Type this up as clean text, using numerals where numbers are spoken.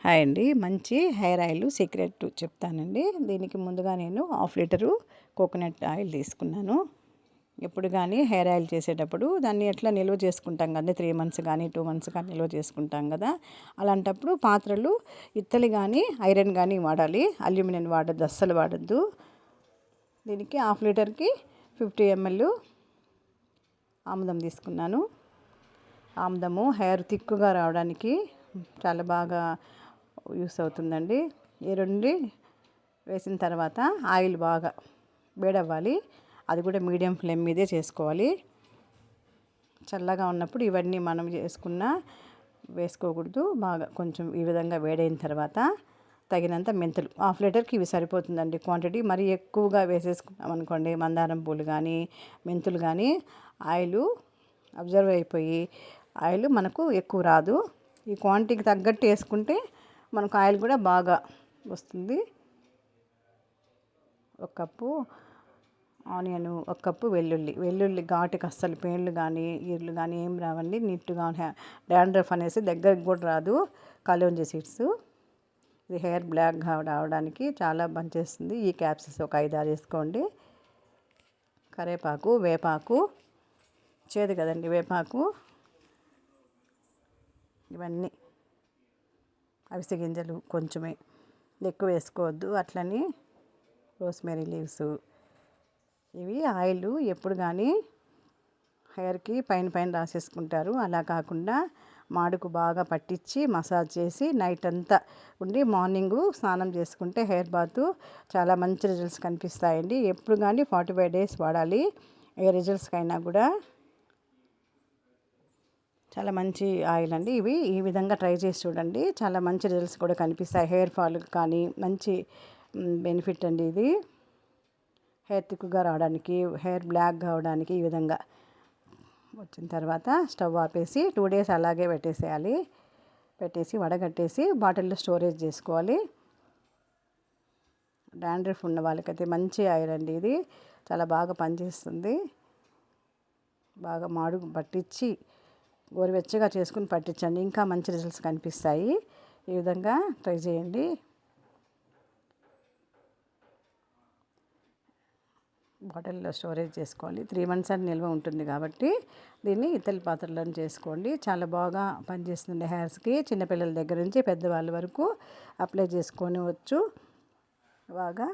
Hi అండి, మంచి hair oil secret చెప్తానండి. దీనికి ముందుగా నేను 1/2 లీటరు కోకోనట్ ఆయిల్ తీసుకున్నాను. ఎప్పుడు కానీ హెయిర్ ఆయిల్ చేసేటప్పుడు దాన్ని ఎట్లా నిల్వ చేసుకుంటాం కదా, 3 మంత్స్ కానీ 2 మంత్స్ కానీ నిల్వ చేసుకుంటాం కదా. అలాంటప్పుడు పాత్రలు ఇత్తడి కానీ ఐరన్ కానీ వాడాలి. అల్యూమినియం వాడద్దు, అస్సలు వాడద్దు. దీనికి 1/2 లీటర్కి 50 ml ఆముదం తీసుకున్నాను. ఆముదము హెయిర్ థిక్గా రావడానికి చాలా బాగా యూస్ అవుతుందండి. ఈ రెండు వేసిన తర్వాత ఆయిల్ బాగా వేడవ్వాలి. అది కూడా మీడియం ఫ్లేమ్ మీదే చేసుకోవాలి. చల్లగా ఉన్నప్పుడు ఇవన్నీ మనం వేసుకోకూడదు. బాగా కొంచెం ఈ విధంగా వేడైన తర్వాత తగినంత మెంతులు, 1/2 లీటర్కి ఇవి సరిపోతుందండి క్వాంటిటీ. మరీ ఎక్కువగా వేసేసుకున్నాం అనుకోండి, మందారం పూలు కానీ మెంతులు కానీ ఆయిల్ అబ్జర్వ్ అయిపోయి ఆయిల్ మనకు ఎక్కువ రాదు. ఈ క్వాంటిటీకి తగ్గట్టు వేసుకుంటే మనకు ఆయిల్ కూడా బాగా వస్తుంది. 1 కప్పు ఆనియన్, 1 కప్పు వెల్లుల్లి ఘాటుకి అస్సలు పేన్లు కానీ ఈర్లు కానీ ఏం రావండి. నీట్గా డాండ్రఫ్ అనేసి దగ్గరికి కూడా రాదు. కలోంజీ సీడ్స్, ఇది హెయిర్ బ్లాక్గా రావడానికి చాలా పనిచేస్తుంది. ఈ క్యాప్సూల్స్ ఒక 5-6 వేసుకోండి. కరివేపాకు, వేపాకు, చేదు కదండి వేపాకు, ఇవన్నీ అవిసె గింజలు కొంచెమే, ఎక్కువ వేసుకోవద్దు. అట్లని రోస్మెరీ లీవ్స్. ఇవి ఆయిల్ ఎప్పుడు కానీ హెయిర్కి పైన రాసేసుకుంటారు. అలా కాకుండా మాడుకు బాగా పట్టించి మసాజ్ చేసి నైట్ అంతా ఉండి మార్నింగ్ స్నానం చేసుకుంటే హెయిర్ బాత్ చాలా మంచి రిజల్ట్స్ కనిపిస్తాయండి. ఎప్పుడు కానీ 45 days వాడాలి. ఏ రిజల్ట్స్కైనా కూడా చాలా మంచి ఆయిల్ అండి. ఇవి ఈ విధంగా ట్రై చేసి చూడండి, చాలా మంచి రిజల్ట్స్ కూడా కనిపిస్తాయి. హెయిర్ ఫాల్ కానీ మంచి బెనిఫిట్ అండి ఇది. హెయిర్ థిక్గా రావడానికి, హెయిర్ బ్లాక్ కావడానికి ఈ విధంగా వచ్చిన తర్వాత స్టవ్ ఆపేసి 2 days అలాగే పెట్టేసి వడగట్టేసి బాటిల్లో స్టోరేజ్ చేసుకోవాలి. డాండ్రఫ్ ఉన్న వాళ్ళకైతే మంచి ఆయిల్ అండి ఇది, చాలా బాగా పనిచేస్తుంది. బాగా మాడుగు పట్టించి గోరువెచ్చగా చేసుకుని పట్టించండి, ఇంకా మంచి రిజల్ట్స్ కనిపిస్తాయి. ఈ విధంగా ట్రై చేయండి. బాటిల్లో స్టోరేజ్ చేసుకోవాలి. 3 months అని నిల్వ ఉంటుంది కాబట్టి దీన్ని ఇత్తడి పాత్రలో చేసుకోండి. చాలా బాగా పనిచేస్తుంది హెయిర్స్కి. చిన్నపిల్లల దగ్గర నుంచి పెద్దవాళ్ళ వరకు అప్లై చేసుకోవచ్చు బాగా.